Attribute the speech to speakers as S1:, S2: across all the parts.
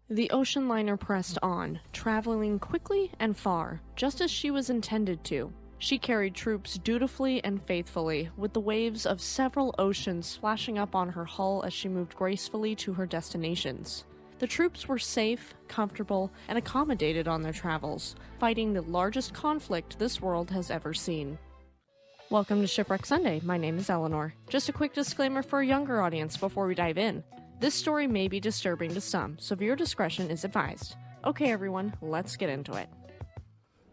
S1: The ocean liner pressed on, traveling quickly and far, just as she was intended to. She carried troops dutifully and faithfully, with the waves of several oceans splashing up on her hull as she moved gracefully to her destinations. The troops were safe, comfortable, and accommodated on their travels, fighting the largest conflict this world has ever seen. Welcome to Shipwreck Sunday. My name is Eleanor. Just a quick disclaimer for a younger audience before we dive in. This story may be disturbing to some, so viewer discretion is advised. Okay everyone, let's get into it.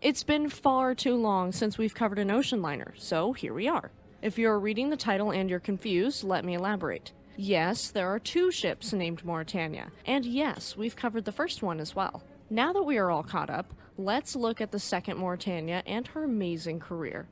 S1: It's been far too long since we've covered an ocean liner, so here we are. If you're reading the title and you're confused, let me elaborate. Yes, there are two ships named Mauretania, and yes, we've covered the first one as well. Now that we are all caught up, let's look at the second Mauretania and her amazing career.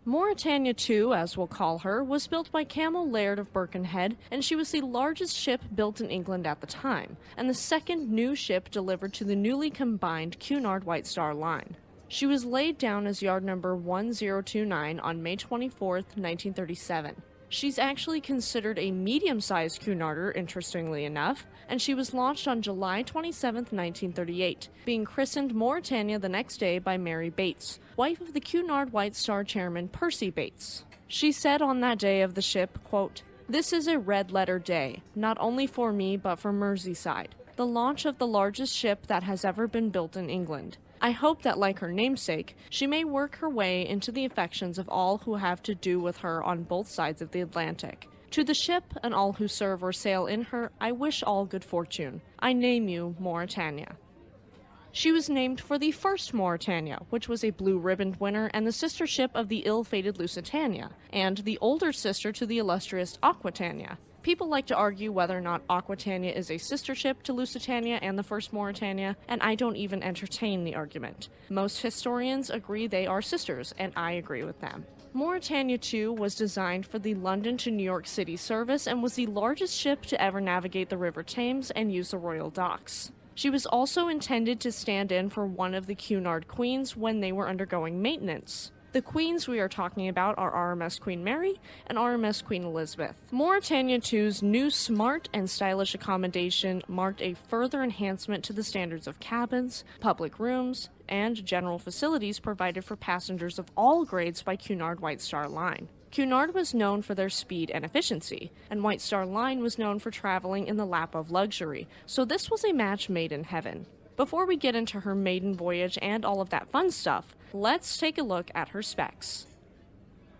S1: Mauretania II, as we'll call her, was built by Camel Laird of Birkenhead, and she was the largest ship built in England at the time, and the second new ship delivered to the newly combined Cunard White Star Line. She was laid down as yard number 1029 on May 24, 1937. She's actually considered a medium-sized Cunarder, interestingly enough, and she was launched on July 27, 1938, being christened Mauretania the next day by Mary Bates, wife of the Cunard White Star chairman Percy Bates. She said on that day of the ship, quote, "This is a red-letter day, not only for me but for Merseyside, the launch of the largest ship that has ever been built in England. I hope that, like her namesake, she may work her way into the affections of all who have to do with her on both sides of the Atlantic. To the ship and all who serve or sail in her, I wish all good fortune. I name you Mauretania." She was named for the first Mauretania, which was a blue-ribboned winner and the sister ship of the ill-fated Lusitania, and the older sister to the illustrious Aquitania. People like to argue whether or not Aquitania is a sister ship to Lusitania and the first Mauretania, and I don't even entertain the argument. Most historians agree they are sisters, and I agree with them. Mauretania II was designed for the London to New York City service and was the largest ship to ever navigate the River Thames and use the royal docks. She was also intended to stand in for one of the Cunard queens when they were undergoing maintenance. The queens we are talking about are RMS Queen Mary and RMS Queen Elizabeth. Mauretania II's new smart and stylish accommodation marked a further enhancement to the standards of cabins, public rooms, and general facilities provided for passengers of all grades by Cunard White Star Line. Cunard was known for their speed and efficiency, and White Star Line was known for traveling in the lap of luxury, so this was a match made in heaven. Before we get into her maiden voyage and all of that fun stuff, let's take a look at her specs.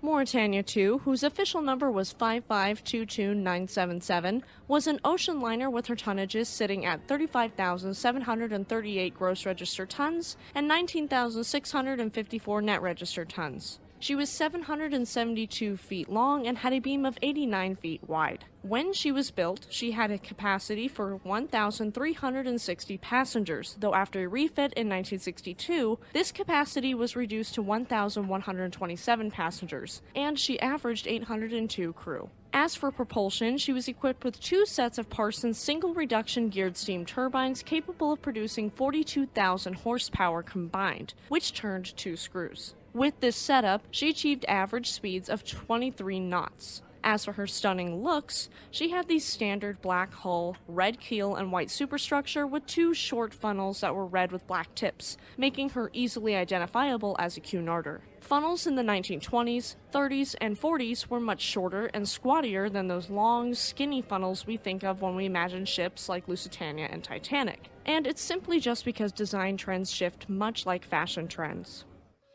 S1: Mauretania II, whose official number was 5522977, was an ocean liner with her tonnages sitting at 35,738 gross registered tons and 19,654 net registered tons. She was 772 feet long and had a beam of 89 feet wide. When she was built, she had a capacity for 1,360 passengers, though after a refit in 1962, this capacity was reduced to 1,127 passengers, and she averaged 802 crew. As for propulsion, she was equipped with two sets of Parsons single-reduction geared steam turbines capable of producing 42,000 horsepower combined, which turned 2 screws. With this setup, she achieved average speeds of 23 knots. As for her stunning looks, she had the standard black hull, red keel, and white superstructure with 2 short funnels that were red with black tips, making her easily identifiable as a Cunarder. Funnels in the 1920s, 30s, and 40s were much shorter and squattier than those long, skinny funnels we think of when we imagine ships like Lusitania and Titanic. And it's simply just because design trends shift much like fashion trends.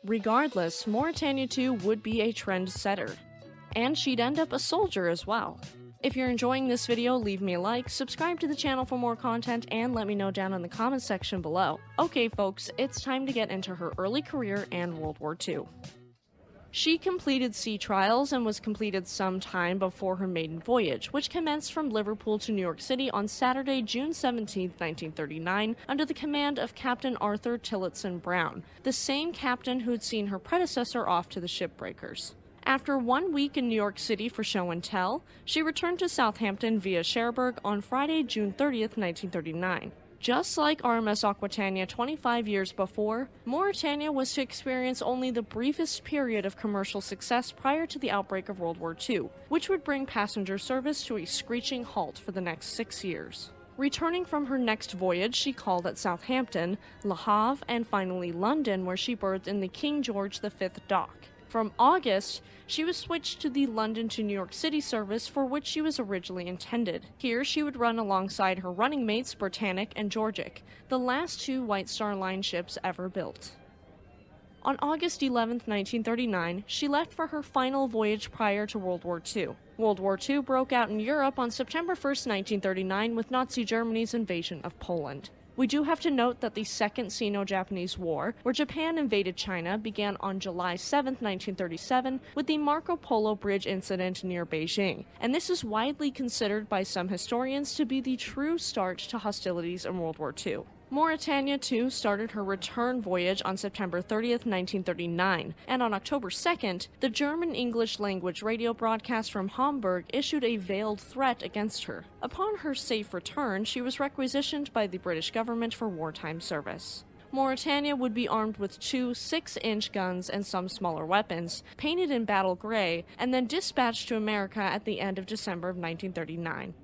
S1: Regardless, Mauretania II would be a trendsetter. And she'd end up a soldier as well. If you're enjoying this video, leave me a like, subscribe to the channel for more content, and let me know down in the comments section below. Okay folks, it's time to get into her early career and World War II. She completed sea trials and was completed some time before her maiden voyage, which commenced from Liverpool to New York City on Saturday, June 17, 1939, under the command of Captain Arthur Tillotson Brown, the same captain who'd seen her predecessor off to the shipbreakers. After 1 week in New York City for show and tell, she returned to Southampton via Cherbourg on Friday, June 30, 1939. Just like RMS Aquitania 25 years before, Mauretania was to experience only the briefest period of commercial success prior to the outbreak of World War II, which would bring passenger service to a screeching halt for the next 6 years. Returning from her next voyage, she called at Southampton, Le Havre, and finally London, where she berthed in the King George V dock. From August, she was switched to the London to New York City service, for which she was originally intended. Here, she would run alongside her running mates Britannic and Georgic, the last two White Star Line ships ever built. On August 11, 1939, she left for her final voyage prior to World War II. World War II broke out in Europe on September 1, 1939, with Nazi Germany's invasion of Poland. We do have to note that the Second Sino-Japanese War, where Japan invaded China, began on July 7, 1937, with the Marco Polo Bridge incident near Beijing, and this is widely considered by some historians to be the true start to hostilities in World War II. Mauretania II started her return voyage on September 30, 1939, and on October 2nd, the German-English language radio broadcast from Hamburg issued a veiled threat against her. Upon her safe return, she was requisitioned by the British government for wartime service. Mauretania would be armed with two 6-inch guns and some smaller weapons, painted in battle gray, and then dispatched to America at the end of December of 1939.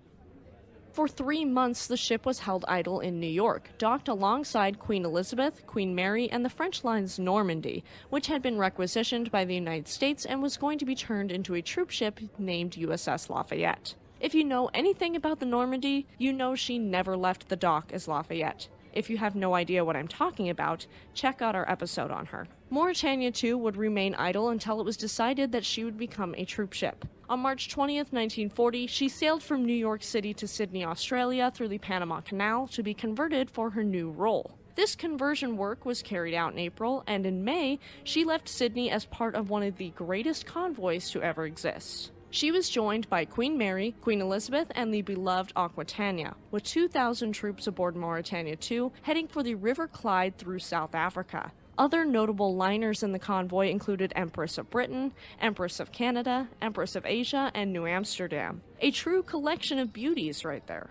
S1: For 3 months, the ship was held idle in New York, docked alongside Queen Elizabeth, Queen Mary, and the French line's Normandy, which had been requisitioned by the United States and was going to be turned into a troopship named USS Lafayette. If you know anything about the Normandy, you know she never left the dock as Lafayette. If you have no idea what I'm talking about, check out our episode on her. Mauretania II would remain idle until it was decided that she would become a troopship. On March 20th, 1940, she sailed from New York City to Sydney, Australia through the Panama Canal to be converted for her new role. This conversion work was carried out in April, and in May, she left Sydney as part of one of the greatest convoys to ever exist. She was joined by Queen Mary, Queen Elizabeth, and the beloved Aquitania, with 2,000 troops aboard Mauretania II, heading for the River Clyde through South Africa. Other notable liners in the convoy included Empress of Britain, Empress of Canada, Empress of Asia, and New Amsterdam. A true collection of beauties right there.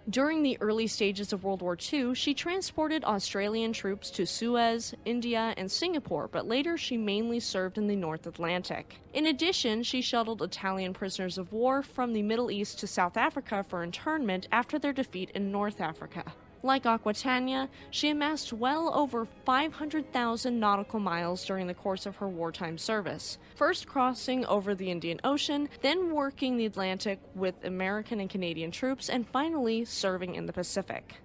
S1: During the early stages of World War II, she transported Australian troops to Suez, India, and Singapore, but later she mainly served in the North Atlantic. In addition, she shuttled Italian prisoners of war from the Middle East to South Africa for internment after their defeat in North Africa. Like Aquitania, she amassed well over 500,000 nautical miles during the course of her wartime service, first crossing over the Indian Ocean, then working the Atlantic with American and Canadian troops, and finally serving in the Pacific.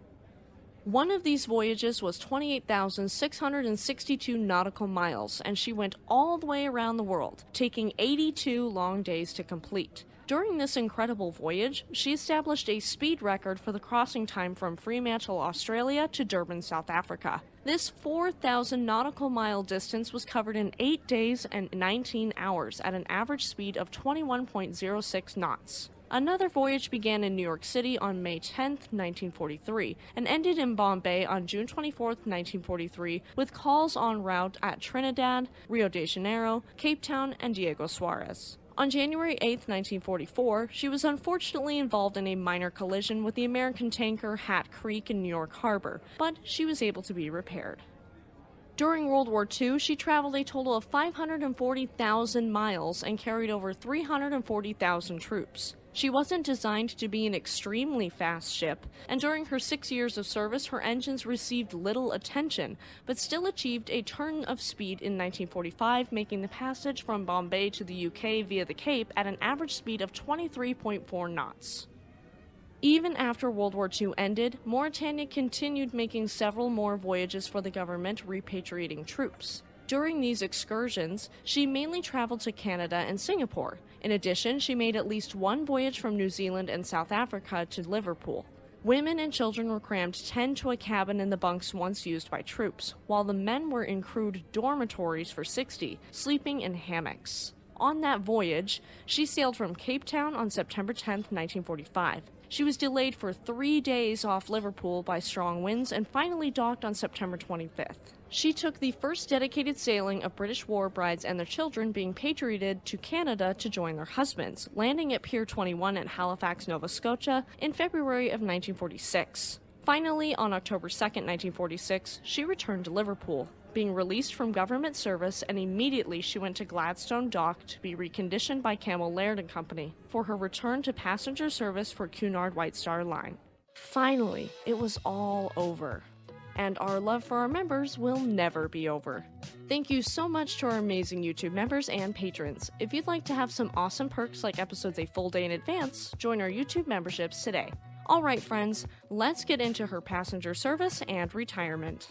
S1: One of these voyages was 28,662 nautical miles, and she went all the way around the world, taking 82 long days to complete. During this incredible voyage, she established a speed record for the crossing time from Fremantle, Australia to Durban, South Africa. This 4,000 nautical mile distance was covered in 8 days and 19 hours at an average speed of 21.06 knots. Another voyage began in New York City on May 10, 1943, and ended in Bombay on June 24, 1943, with calls en route at Trinidad, Rio de Janeiro, Cape Town, and Diego Suarez. On January 8, 1944, she was unfortunately involved in a minor collision with the American tanker Hat Creek in New York Harbor, but she was able to be repaired. During World War II, she traveled a total of 540,000 miles and carried over 340,000 troops. She wasn't designed to be an extremely fast ship, and during her 6 years of service, her engines received little attention, but still achieved a turn of speed in 1945, making the passage from Bombay to the UK via the Cape at an average speed of 23.4 knots. Even after World War II ended, Mauretania continued making several more voyages for the government, repatriating troops. During these excursions, she mainly traveled to Canada and Singapore. In addition, she made at least one voyage from New Zealand and South Africa to Liverpool. Women and children were crammed 10 to a cabin in the bunks once used by troops, while the men were in crude dormitories for 60, sleeping in hammocks. On that voyage, she sailed from Cape Town on September 10, 1945. She was delayed for 3 days off Liverpool by strong winds and finally docked on September 25th. She took the first dedicated sailing of British war brides and their children being patriated to Canada to join their husbands, landing at Pier 21 at Halifax, Nova Scotia in February of 1946. Finally, on October 2, 1946, she returned to Liverpool, being released from government service, and immediately she went to Gladstone Dock to be reconditioned by Campbell Laird and Company for her return to passenger service for Cunard White Star Line. Finally, it was all over. And our love for our members will never be over. Thank you so much to our amazing YouTube members and patrons. If you'd like to have some awesome perks like episodes a full day in advance, join our YouTube memberships today. Alright friends, let's get into her passenger service and retirement.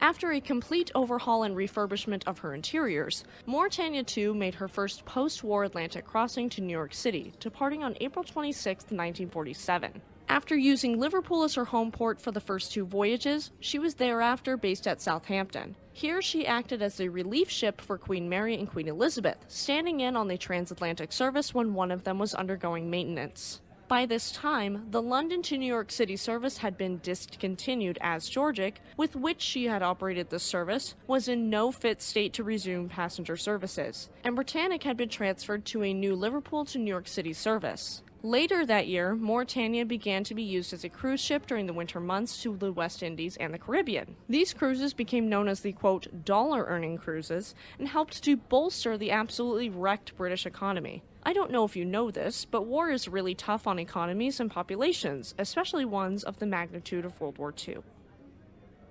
S1: After a complete overhaul and refurbishment of her interiors, Mauretania II made her first post-war Atlantic crossing to New York City, departing on April 26, 1947. After using Liverpool as her home port for the first 2 voyages, she was thereafter based at Southampton. Here she acted as a relief ship for Queen Mary and Queen Elizabeth, standing in on the transatlantic service when one of them was undergoing maintenance. By this time, the London to New York City service had been discontinued as Georgic, with which she had operated this service, was in no fit state to resume passenger services, and Britannic had been transferred to a new Liverpool to New York City service. Later that year, Mauretania began to be used as a cruise ship during the winter months to the West Indies and the Caribbean. These cruises became known as the, quote, dollar-earning cruises, and helped to bolster the absolutely wrecked British economy. I don't know if you know this, but war is really tough on economies and populations, especially ones of the magnitude of World War II.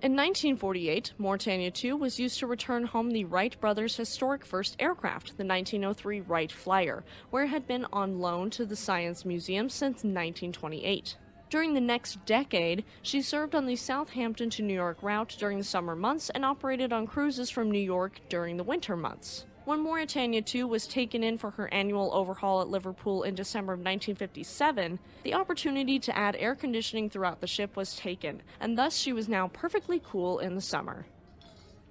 S1: In 1948, Mauretania II was used to return home the Wright brothers' historic first aircraft, the 1903 Wright Flyer, where it had been on loan to the Science Museum since 1928. During the next decade, she served on the Southampton to New York route during the summer months and operated on cruises from New York during the winter months. When Mauretania II was taken in for her annual overhaul at Liverpool in December of 1957, the opportunity to add air conditioning throughout the ship was taken, and thus she was now perfectly cool in the summer.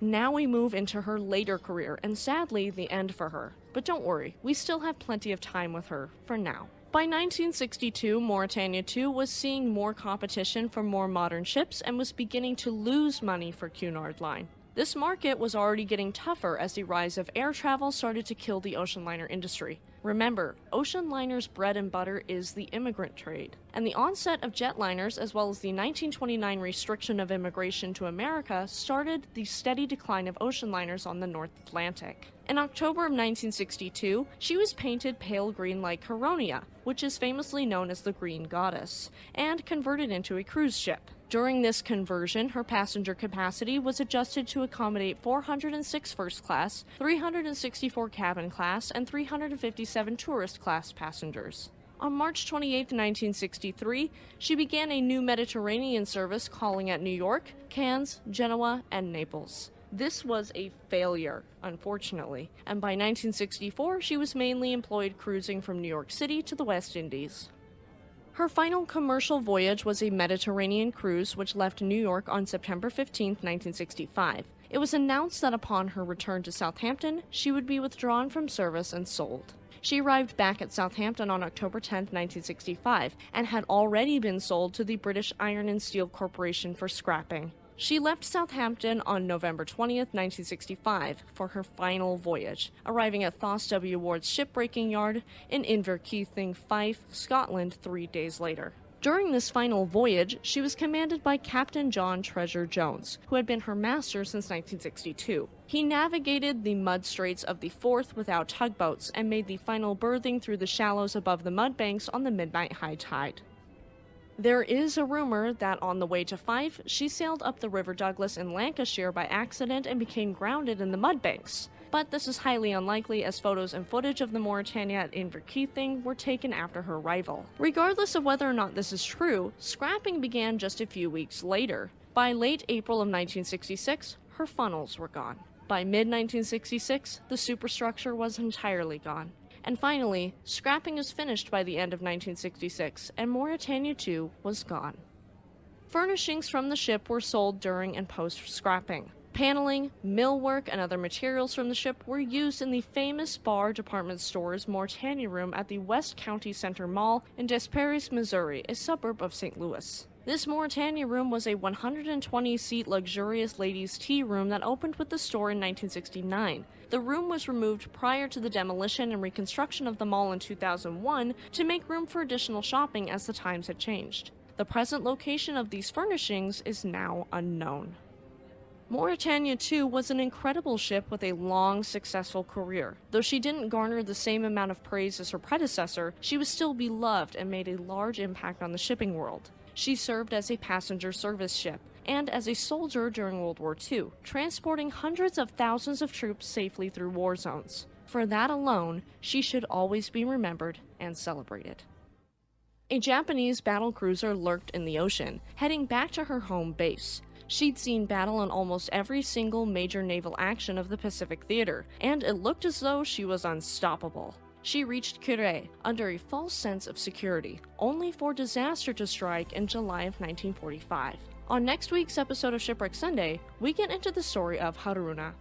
S1: Now we move into her later career, and sadly, the end for her. But don't worry, we still have plenty of time with her, for now. By 1962, Mauretania II was seeing more competition from more modern ships and was beginning to lose money for Cunard Line. This market was already getting tougher as the rise of air travel started to kill the ocean liner industry. Remember, ocean liners' bread and butter is the immigrant trade, and the onset of jetliners as well as the 1929 restriction of immigration to America started the steady decline of ocean liners on the North Atlantic. In October of 1962, she was painted pale green like Caronia, which is famously known as the Green Goddess, and converted into a cruise ship. During this conversion, her passenger capacity was adjusted to accommodate 406 first class, 364 cabin class, and 357 tourist class passengers. On March 28, 1963, she began a new Mediterranean service calling at New York, Cannes, Genoa, and Naples. This was a failure, unfortunately, and by 1964 she was mainly employed cruising from New York City to the West Indies. Her final commercial voyage was a Mediterranean cruise which left New York on September 15, 1965. It was announced that upon her return to Southampton, she would be withdrawn from service and sold. She arrived back at Southampton on October 10, 1965, and had already been sold to the British Iron and Steel Corporation for scrapping. She left Southampton on November 20, 1965, for her final voyage, arriving at Thos W. Ward's shipbreaking yard in Inverkeithing, Fife, Scotland 3 days later. During this final voyage, she was commanded by Captain John Treasure Jones, who had been her master since 1962. He navigated the mud straits of the Forth without tugboats and made the final berthing through the shallows above the mud banks on the midnight high tide. There is a rumor that on the way to Fife, she sailed up the River Douglas in Lancashire by accident and became grounded in the mud banks. But this is highly unlikely as photos and footage of the Mauretania at Inverkeithing were taken after her arrival. Regardless of whether or not this is true, scrapping began just a few weeks later. By late April of 1966, her funnels were gone. By mid-1966, the superstructure was entirely gone. And finally, scrapping was finished by the end of 1966, and Mauretania II was gone. Furnishings from the ship were sold during and post-scrapping. Paneling, millwork, and other materials from the ship were used in the famous bar department store's Mauretania room at the West County Center Mall in Des Peres, Missouri, a suburb of St. Louis. This Mauretania room was a 120-seat luxurious ladies' tea room that opened with the store in 1969. The room was removed prior to the demolition and reconstruction of the mall in 2001 to make room for additional shopping as the times had changed. The present location of these furnishings is now unknown. Mauretania II was an incredible ship with a long, successful career. Though she didn't garner the same amount of praise as her predecessor, she was still beloved and made a large impact on the shipping world. She served as a passenger service ship and as a soldier during World War II, transporting hundreds of thousands of troops safely through war zones. For that alone, she should always be remembered and celebrated. A Japanese battlecruiser lurked in the ocean, heading back to her home base. She'd seen battle in almost every single major naval action of the Pacific Theater, and it looked as though she was unstoppable. She reached Cunard under a false sense of security, only for disaster to strike in July of 1945. On next week's episode of Shipwreck Sunday, we get into the story of Haruna.